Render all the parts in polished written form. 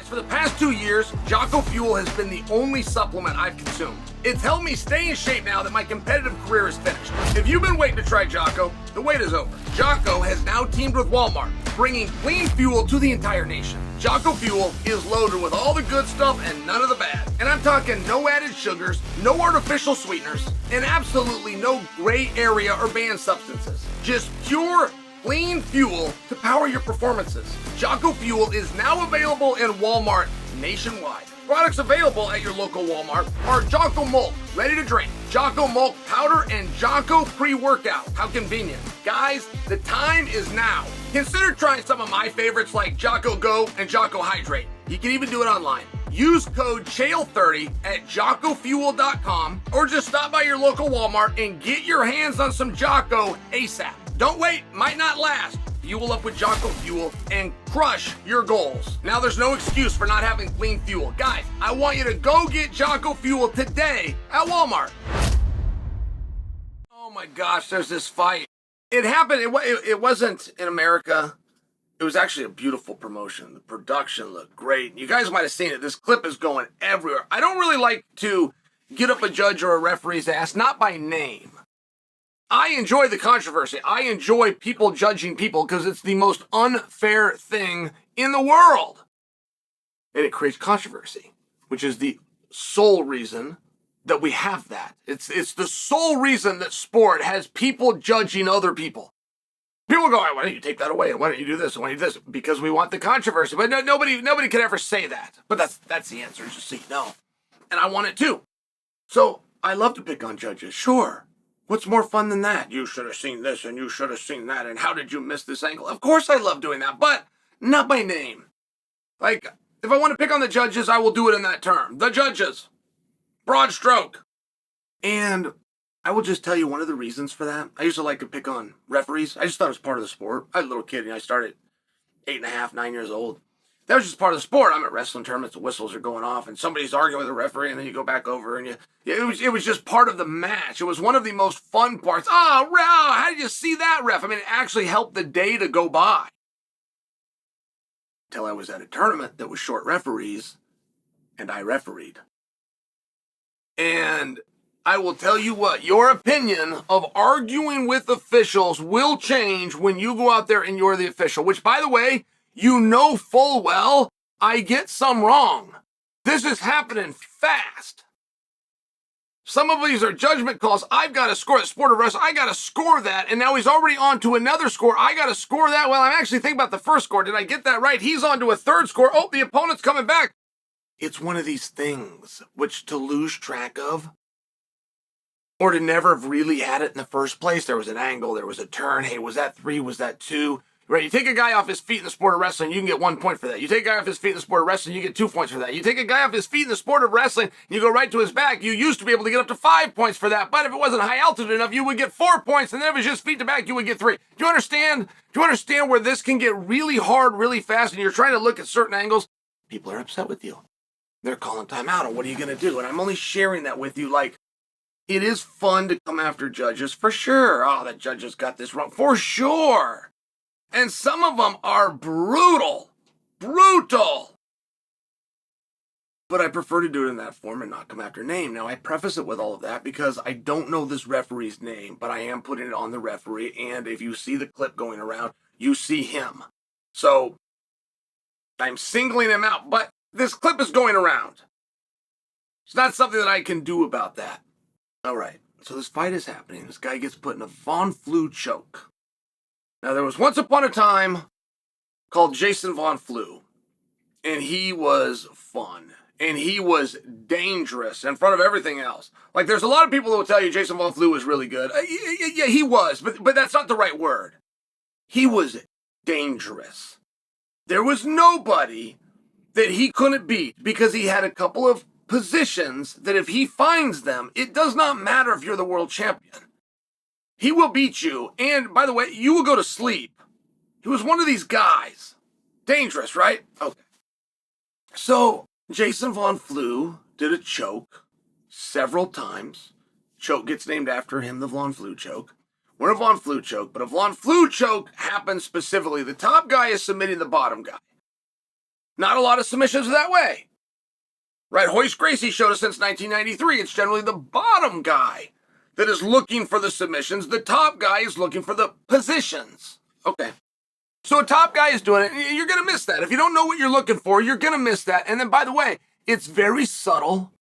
For the past 2 years, Jocko Fuel has been the only supplement I've consumed. It's helped me stay in shape now that my competitive career is finished. If you've been waiting to try Jocko, the wait is over. Jocko has now teamed with Walmart, bringing clean fuel to the entire nation. Jocko Fuel is loaded with all the good stuff and none of the bad. And I'm talking no added sugars, no artificial sweeteners, and absolutely no gray area or banned substances. Just pure, clean fuel to power your performances. Jocko Fuel is now available in Walmart nationwide. Products available at your local Walmart are Jocko Malt, ready to drink, Jocko Malt powder, and Jocko pre-workout. How convenient. Guys, the time is now. Consider trying some of my favorites like Jocko Go and Jocko Hydrate. You can even do it online. Use code CHAEL30 at JockoFuel.com or just stop by your local Walmart and get your hands on some Jocko ASAP. Don't wait, might not last. Fuel up with Jocko Fuel and crush your goals. Now there's no excuse for not having clean fuel. Guys, I want you to go get Jocko Fuel today at Walmart. Oh my gosh, there's this fight. It happened, it wasn't in America. It was actually a beautiful promotion. The production looked great. You guys might have seen it. This clip is going everywhere. I don't really like to get up a judge or a referee's ass, not by name. I enjoy the controversy. I enjoy people judging people because it's the most unfair thing in the world. And it creates controversy, which is the sole reason that we have that. It's the sole reason that sport has people judging other people. People go, why don't you take that away? And why don't you do this? And why don't you do this? Because we want the controversy. But nobody could ever say that. But that's the answer, just so you know. And I want it too. So I love to pick on judges, sure. What's more fun than that? You should have seen this and you should have seen that. And how did you miss this angle? Of course I love doing that, but not by name. Like, if I want to pick on the judges, I will do it in that term. The judges. Broad stroke. And I will just tell you one of the reasons for that. I used to like to pick on referees. I just thought it was part of the sport. I was a little kid and I started 8.5, 9 years old. That was just part of the sport. I'm at wrestling tournaments, the whistles are going off, and somebody's arguing with a referee, and then you go back over, and it was just part of the match. It was one of the most fun parts. Oh, how did you see that, ref? I mean, it actually helped the day to go by. Until I was at a tournament that was short referees, and I refereed. And I will tell you what, your opinion of arguing with officials will change when you go out there and you're the official, which, by the way, you know full well I get some wrong. This is happening fast. Some of these are judgment calls. I've got to score that sport of wrestling. I got to score that. And now he's already on to another score. I got to score that. Well, I'm actually thinking about the first score. Did I get that right? He's on to a third score. Oh, the opponent's coming back. It's one of these things which to lose track of or to never have really had it in the first place. There was an angle. There was a turn. Hey, was that 3? Was that 2? Right, you take a guy off his feet in the sport of wrestling, you can get 1 point for that. You take a guy off his feet in the sport of wrestling, you get 2 points for that. You take a guy off his feet in the sport of wrestling, and you go right to his back, you used to be able to get up to 5 points for that. But if it wasn't high altitude enough, you would get 4 points, and then if it was just feet to back, you would get 3. Do you understand? Do you understand where this can get really hard, really fast, and you're trying to look at certain angles? People are upset with you. They're calling timeout, and what are you going to do? And I'm only sharing that with you like, it is fun to come after judges, for sure. Oh, that judge has got this wrong, for sure. And some of them are brutal. Brutal. But I prefer to do it in that form and not come after name. Now, I preface it with all of that because I don't know this referee's name, but I am putting it on the referee. And if you see the clip going around, you see him. So I'm singling him out. But this clip is going around. It's not something that I can do about that. All right. So this fight is happening. This guy gets put in a Von Flue choke. Now, there was once upon a time called Jason Von Flue, and he was fun, and he was dangerous in front of everything else. Like, there's a lot of people that will tell you Jason Von Flue was really good. Yeah, he was, but that's not the right word. He was dangerous. There was nobody that he couldn't beat because he had a couple of positions that if he finds them, it does not matter if you're the world champion. He will beat you, and by the way, you will go to sleep. He was one of these guys. Dangerous, right? Okay. So, Jason Von Flue did a choke several times. Choke gets named after him, the Von Flue choke. We're a Von Flue choke, but a Von Flue choke happens specifically. The top guy is submitting the bottom guy. Not a lot of submissions that way. Right? Hoist Gracie showed us since 1993. It's generally the bottom guy that is looking for the submissions. The top guy is looking for the positions. Okay. So a top guy is doing it. You're going to miss that. If you don't know what you're looking for, you're going to miss that. And then, by the way, it's very subtle.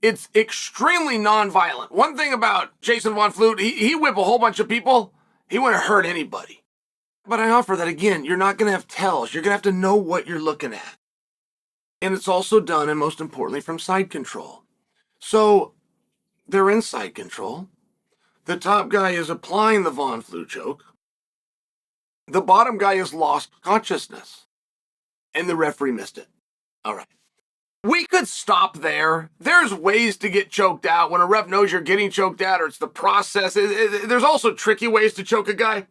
It's extremely nonviolent. One thing about Jason Von Flue, he whip a whole bunch of people. He wouldn't hurt anybody. But I offer that again, you're not going to have tells. You're going to have to know what you're looking at. And it's also done, and most importantly, from side control. So they're in side control. The top guy is applying the Von Flue choke. The bottom guy has lost consciousness. And the referee missed it. All right. We could stop there. There's ways to get choked out when a ref knows you're getting choked out, or it's the process. There's also tricky ways to choke a guy.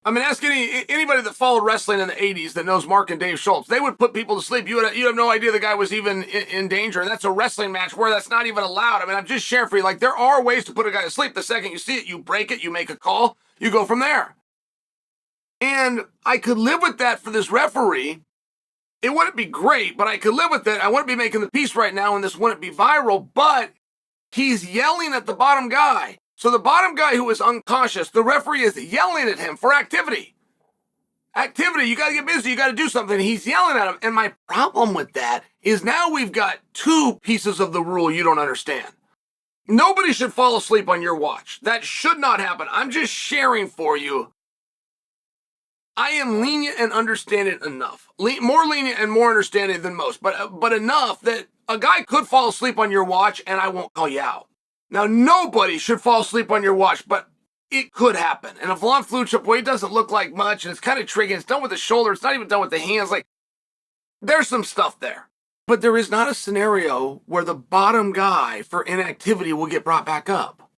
I mean, ask anybody that followed wrestling in the 80s that knows Mark and Dave Schultz. They would put people to sleep. You have no idea the guy was even in danger. And that's a wrestling match where that's not even allowed. I mean, I'm just sharing for you. Like, there are ways to put a guy to sleep. The second you see it, you break it, you make a call, you go from there. And I could live with that for this referee. It wouldn't be great, but I could live with it. I wouldn't be making the piece right now, and this wouldn't be viral, but he's yelling at the bottom guy. So the bottom guy who is unconscious, the referee is yelling at him for activity. Activity, you got to get busy, you got to do something. He's yelling at him. And my problem with that is now we've got two pieces of the rule you don't understand. Nobody should fall asleep on your watch. That should not happen. I'm just sharing for you. I am lenient and understanding enough. More lenient and more understanding than most, but enough that a guy could fall asleep on your watch and I won't call you out. Now, nobody should fall asleep on your watch, but it could happen. And a Von Flue chop away doesn't look like much, and it's kind of tricky. It's done with the shoulder. It's not even done with the hands. Like, there's some stuff there. But there is not a scenario where the bottom guy for inactivity will get brought back up.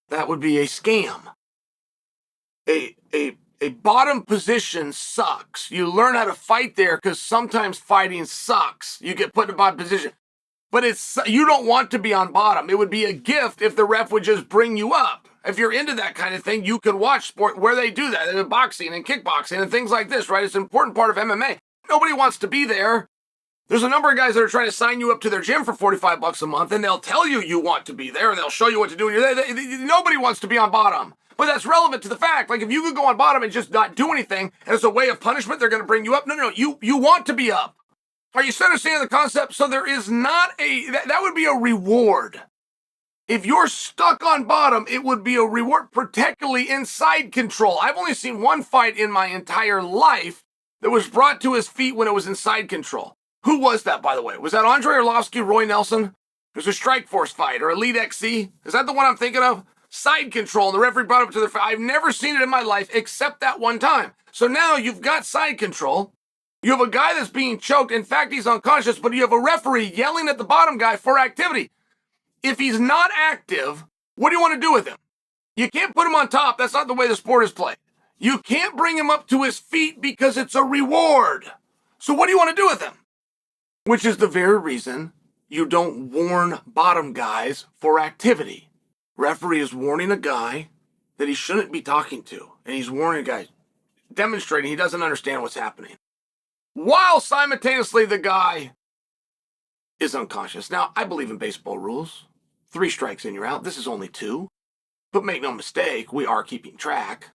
That would be a scam. A bottom position sucks. You learn how to fight there because sometimes fighting sucks. You get put in a bottom position. But you don't want to be on bottom. It would be a gift if the ref would just bring you up. If you're into that kind of thing, you can watch sport where they do that, in boxing and kickboxing and things like this, right? It's an important part of MMA. Nobody wants to be there. There's a number of guys that are trying to sign you up to their gym for $45 a month, and they'll tell you you want to be there, and they'll show you what to do. And nobody wants to be on bottom. But that's relevant to the fact. Like, if you could go on bottom and just not do anything, and it's a way of punishment, they're going to bring you up. No, you want to be up. Are you understanding the concept? So there is not that would be a reward. If you're stuck on bottom, it would be a reward, particularly in side control. I've only seen one fight in my entire life that was brought to his feet when it was in side control. Who was that, by the way? Was that Andre Arlovsky, Roy Nelson? It was a Strikeforce fight, or Elite XC? Is that the one I'm thinking of? Side control, and the referee brought it up to the fight. I've never seen it in my life except that one time. So now you've got side control. You have a guy that's being choked. In fact, he's unconscious, but you have a referee yelling at the bottom guy for activity. If he's not active, what do you want to do with him? You can't put him on top. That's not the way the sport is played. You can't bring him up to his feet because it's a reward. So what do you want to do with him? Which is the very reason you don't warn bottom guys for activity. Referee is warning a guy that he shouldn't be talking to. And he's warning a guy, demonstrating he doesn't understand what's happening, while simultaneously the guy is unconscious. Now, I believe in baseball rules. 3 strikes and you're out. This is only 2. But make no mistake, we are keeping track.